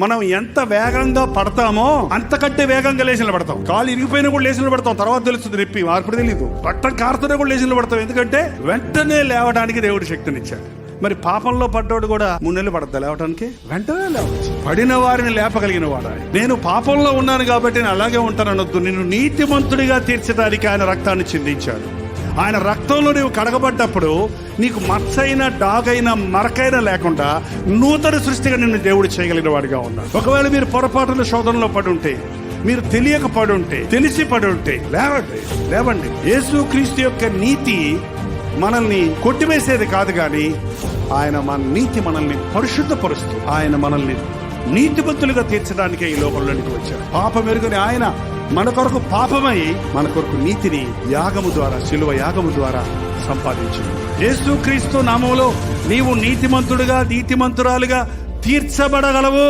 మనం ఎంత వేగంగా పడతామో అంతకంటే వేగంగా లేచి నిలబడతాం. కాలు ఇరిగిపోయినా కూడా లేచి నిలబడతాం. తర్వాత తెలుస్తుంది నొప్పి, అప్పుడు తెలియదు. రక్తం కారుతూనే కూడా లేచి నిలబడతాం. ఎందుకంటే వెంటనే లేవడానికి దేవుడు శక్తినిచ్చాడు. మరి పాపంలో పడ్డోడు కూడా 3 నెలలు పడద్దా లేవడానికి? వెంటనే లేవచ్చు. పడిన వారిని లేపగలిగిన వాడు. నేను పాపంలో ఉన్నాను కాబట్టి నేను అలాగే ఉంటాననొద్దు. నిన్ను నీతిమంతుడిగా తీర్చడానికి ఆయన రక్తాన్ని చిందించాడు. ఆయన రక్తంలో నీవు కడగబడ్డప్పుడు నీకు మచ్చైన, డాగైన, మరకైనా లేకుండా నూతన సృష్టిగా నిన్ను దేవుడు చేయగలిగిన వాడిగా ఉన్నాడు. ఒకవేళ మీరు పొరపాటున శోధనలో పడి ఉంటే, మీరు తెలియక పడి ఉంటే, తెలిసి పడి ఉంటే లేవండి. యేసుక్రీస్తు యొక్క నీతి మనల్ని కొట్టివేసేది కాదు, కానీ ఆయన మన నీతి మనల్ని పరిశుద్ధపరుస్తూ, ఆయన మనల్ని నీతిమంతులుగా తీర్చడానికే ఈ లోకంలోనికి వచ్చారు. పాపం ఎరుగని ఆయన మన కొరకు పాపమై మన కొరకు నీతిని యాగము ద్వారా, శిలువ యాగము ద్వారా సంపాదించింది. యేసుక్రీస్తు నామములో నీవు నీతిమంతుడుగా, నీతిమంతురాలుగా తీర్చబడగలవు.